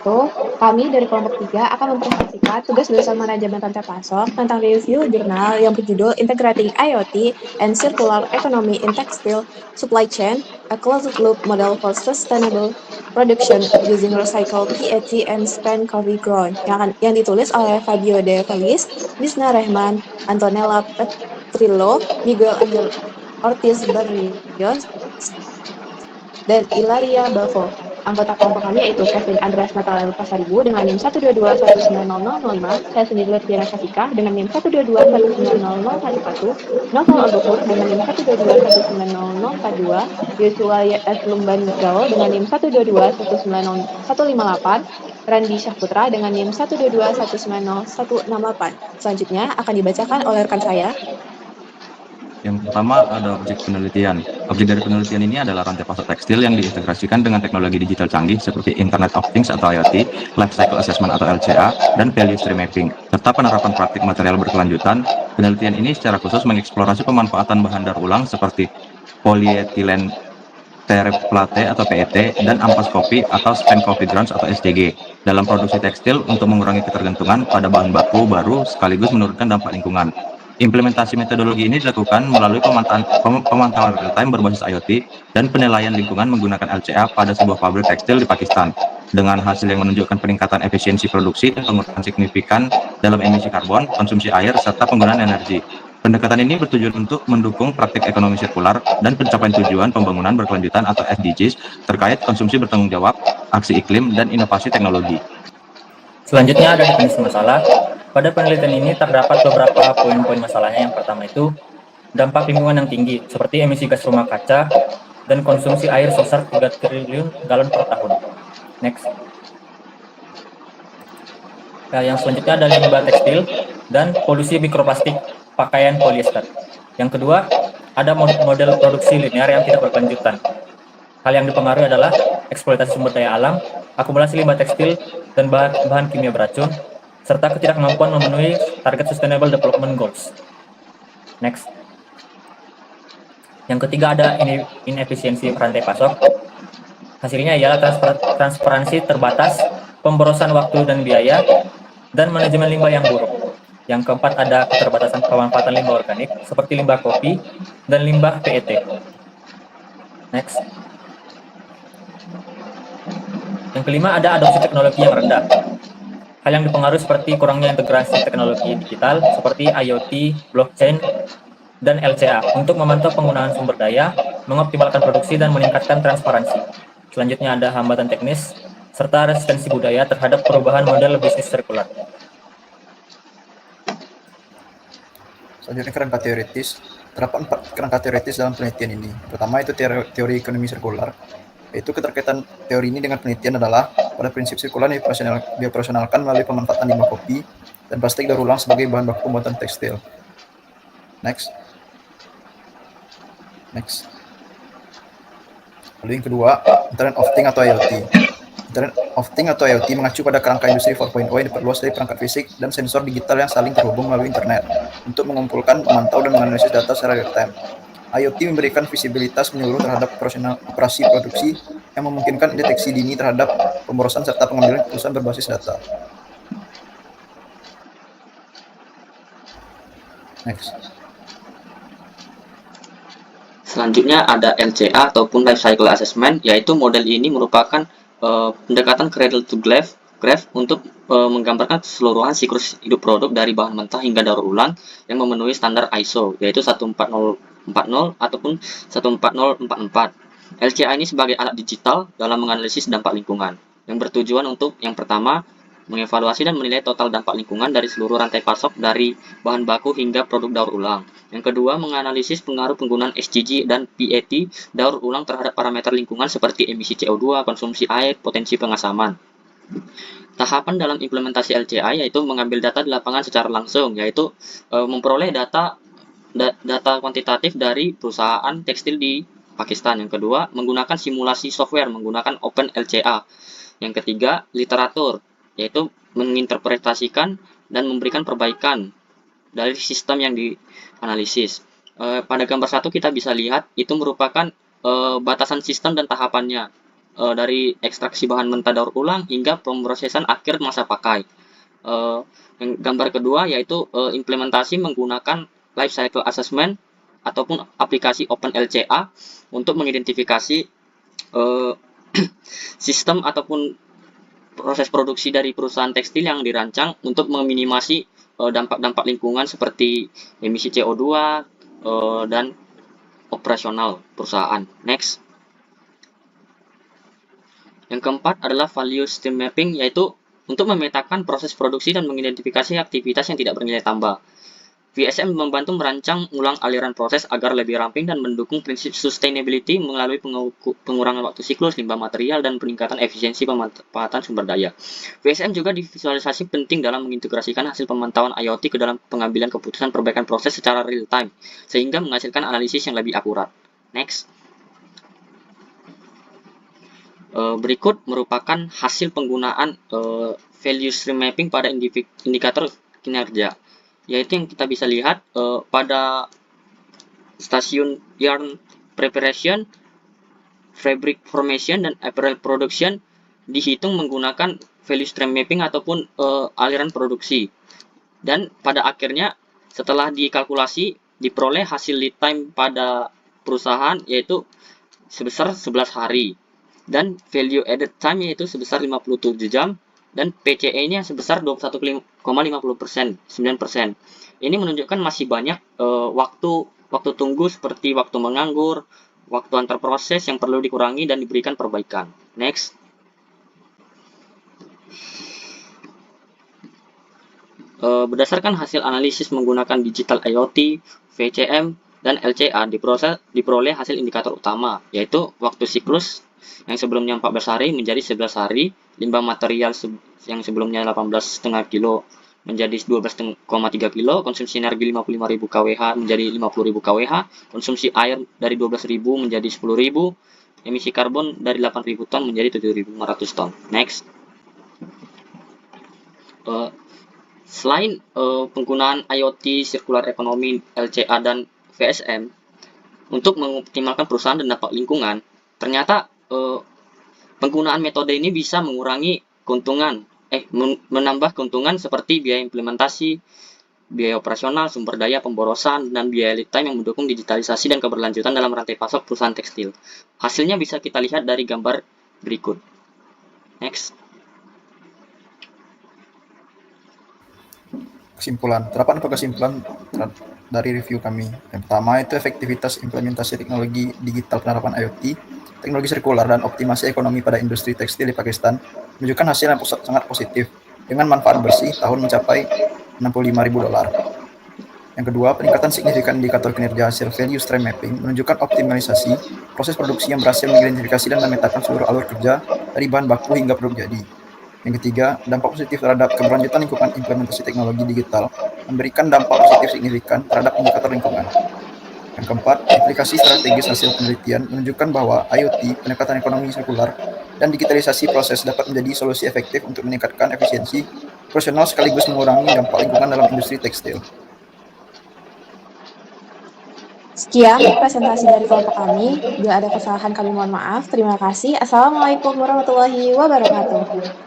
wabarakatuh. Kami dari kelompok 3 akan mempresentasikan tugas dosen manajemen rantai pasok tentang review jurnal yang berjudul Integrating IoT and Circular Economy in Textile Supply Chain, a Closed Loop Model for Sustainable Production Using Recycled PET and Spent Coffee Ground yang ditulis oleh Fabio De Feliz, Disna Rehman, Antonella Petrillo, Miguel Angel Ortiz Barrios, dan Ilaria Bavo. Anggota kelompok kami yaitu Kevin Andreas Nathanael Pasaribu dengan NIM 122190005, saya sendiri Lutfiana Syafika dengan NIM 122190011, Novel Al-Ghafur dengan NIM 122190042, Yosua S. Lumban dengan NIM 122190158, Randi Syahputra dengan NIM 122190168. Selanjutnya akan dibacakan oleh rekan saya. Yang pertama ada objek penelitian. Objek dari penelitian ini adalah rantai pasok tekstil yang diintegrasikan dengan teknologi digital canggih seperti Internet of Things atau IoT, Life Cycle Assessment atau LCA, dan Value Stream Mapping, serta penerapan praktik material berkelanjutan. Penelitian ini secara khusus mengeksplorasi pemanfaatan bahan daur ulang seperti polyethylene terephthalate atau PET dan ampas kopi atau spent coffee grounds atau SCG dalam produksi tekstil untuk mengurangi ketergantungan pada bahan baku baru sekaligus menurunkan dampak lingkungan. Implementasi metodologi ini dilakukan melalui pemantauan real-time berbasis IoT dan penilaian lingkungan menggunakan LCA pada sebuah pabrik tekstil di Pakistan, dengan hasil yang menunjukkan peningkatan efisiensi produksi dan pengurangan signifikan dalam emisi karbon, konsumsi air, serta penggunaan energi. Pendekatan ini bertujuan untuk mendukung praktik ekonomi sirkular dan pencapaian tujuan pembangunan berkelanjutan atau SDGs terkait konsumsi bertanggung jawab, aksi iklim, dan inovasi teknologi. Selanjutnya ada definisi masalah. Pada penelitian ini terdapat beberapa poin-poin masalahnya. Yang pertama itu dampak lingkungan yang tinggi, seperti emisi gas rumah kaca dan konsumsi air sebesar 3 triliun galon per tahun. Next. Yang selanjutnya ada limbah tekstil dan polusi mikroplastik pakaian polyester. Yang kedua, ada model produksi linear yang tidak berkelanjutan. Hal yang dipengaruhi adalah eksploitasi sumber daya alam, akumulasi limbah tekstil dan bahan kimia beracun, serta ketidakmampuan memenuhi target Sustainable Development Goals. Next. Yang ketiga ada inefisiensi rantai pasok. Hasilnya ialah transparansi terbatas, pemborosan waktu dan biaya, dan manajemen limbah yang buruk. Yang keempat ada keterbatasan pemanfaatan limbah organik seperti limbah kopi dan limbah PET. Next. Yang kelima ada adopsi teknologi yang rendah. Hal yang dipengaruhi seperti kurangnya integrasi teknologi digital seperti IoT, blockchain, dan LCA untuk memantau penggunaan sumber daya, mengoptimalkan produksi, dan meningkatkan transparansi. Selanjutnya ada hambatan teknis, serta resistensi budaya terhadap perubahan model bisnis sirkular. Selanjutnya kerangka teoritis. Terdapat 4 kerangka teoritis dalam penelitian ini. Pertama itu teori ekonomi sirkular, yaitu keterkaitan teori ini dengan penelitian adalah pada prinsip sirkular dioperasionalkan melalui pemanfaatan limbah kopi dan plastik daur ulang sebagai bahan baku pembuatan tekstil. Next. Lalu yang kedua, Internet of Things atau IoT. Internet of Things atau IoT mengacu pada kerangka industri 4.0 yang diperluas dari perangkat fisik dan sensor digital yang saling terhubung melalui internet untuk mengumpulkan, memantau, dan menganalisis data secara real-time. IoT memberikan visibilitas menyeluruh terhadap operasi produksi yang memungkinkan deteksi dini terhadap pemborosan serta pengambilan keputusan berbasis data. Next. Selanjutnya ada LCA ataupun Life Cycle Assessment, yaitu model ini merupakan pendekatan cradle to graph untuk menggambarkan keseluruhan siklus hidup produk dari bahan mentah hingga daur ulang yang memenuhi standar ISO, yaitu 14040 ataupun 14044. LCA ini sebagai alat digital dalam menganalisis dampak lingkungan, yang bertujuan untuk yang pertama, mengevaluasi dan menilai total dampak lingkungan dari seluruh rantai pasok dari bahan baku hingga produk daur ulang. Yang kedua, menganalisis pengaruh penggunaan SCG dan PET daur ulang terhadap parameter lingkungan seperti emisi CO2, konsumsi air, potensi pengasaman. Tahapan dalam implementasi LCA yaitu mengambil data di lapangan secara langsung, yaitu memperoleh data kuantitatif dari perusahaan tekstil di Pakistan. Yang kedua, menggunakan simulasi software menggunakan OpenLCA. Yang ketiga, literatur, yaitu menginterpretasikan dan memberikan perbaikan dari sistem yang dianalisis. Pada gambar 1 kita bisa lihat itu merupakan batasan sistem dan tahapannya. dari ekstraksi bahan mentah daur ulang hingga pemrosesan akhir masa pakai. Yang gambar kedua yaitu implementasi menggunakan life cycle assessment ataupun aplikasi OpenLCA untuk mengidentifikasi sistem ataupun proses produksi dari perusahaan tekstil yang dirancang untuk meminimasi dampak-dampak lingkungan seperti emisi CO2 dan operasional perusahaan. Next. Yang keempat adalah value stream mapping, yaitu untuk memetakan proses produksi dan mengidentifikasi aktivitas yang tidak bernilai tambah. VSM membantu merancang ulang aliran proses agar lebih ramping dan mendukung prinsip sustainability melalui pengurangan waktu siklus, limbah material, dan peningkatan efisiensi pemanfaatan sumber daya. VSM juga divisualisasi penting dalam mengintegrasikan hasil pemantauan IoT ke dalam pengambilan keputusan perbaikan proses secara real time, sehingga menghasilkan analisis yang lebih akurat. Next. Berikut merupakan hasil penggunaan value stream mapping pada indikator kinerja, yaitu yang kita bisa lihat pada stasiun yarn preparation, fabric formation, dan apparel production dihitung menggunakan value stream mapping ataupun aliran produksi. Dan pada akhirnya setelah dikalkulasi diperoleh hasil lead time pada perusahaan yaitu sebesar 11 hari. Dan value added time yaitu sebesar 57 jam, dan PCE-nya sebesar 21,50%, 9%. Ini menunjukkan masih banyak waktu tunggu seperti waktu menganggur, waktu antar proses yang perlu dikurangi dan diberikan perbaikan. Next. Berdasarkan hasil analisis menggunakan digital IoT, VCM, dan LCA diperoleh hasil indikator utama, yaitu waktu siklus yang sebelumnya 14 hari menjadi 11 hari, limbah material yang sebelumnya 18,5 kilo menjadi 12,3 kilo, konsumsi energi 55.000 kWh menjadi 50.000 kWh, konsumsi air dari 12.000 menjadi 10.000, emisi karbon dari 8.000 ton menjadi 7.500 ton. Next. Selain penggunaan IoT, circular economy, LCA, dan VSM untuk mengoptimalkan perusahaan dan dampak lingkungan, ternyata penggunaan metode ini bisa mengurangi menambah keuntungan seperti biaya implementasi, biaya operasional, sumber daya, pemborosan, dan biaya lead time yang mendukung digitalisasi dan keberlanjutan dalam rantai pasok perusahaan tekstil. Hasilnya bisa kita lihat dari gambar berikut. Next. Kesimpulan, terdapat beberapa kesimpulan dari review kami. Yang pertama itu efektivitas implementasi teknologi digital penerapan IoT, teknologi sirkular, dan optimasi ekonomi pada industri tekstil di Pakistan menunjukkan hasil yang sangat positif dengan manfaat bersih tahun mencapai $65.000. Yang kedua, peningkatan signifikan indikator kinerja hasil value stream mapping menunjukkan optimalisasi proses produksi yang berhasil mengidentifikasi dan memetakan seluruh alur kerja dari bahan baku hingga produk jadi. Yang ketiga, dampak positif terhadap keberlanjutan lingkungan implementasi teknologi digital memberikan dampak positif signifikan terhadap indikator lingkungan. Yang keempat, aplikasi strategis hasil penelitian menunjukkan bahwa IoT, pendekatan ekonomi sirkular, dan digitalisasi proses dapat menjadi solusi efektif untuk meningkatkan efisiensi operasional sekaligus mengurangi dampak lingkungan dalam industri tekstil. Sekian presentasi dari kelompok kami. Bila ada kesalahan kami mohon maaf. Terima kasih. Assalamualaikum warahmatullahi wabarakatuh.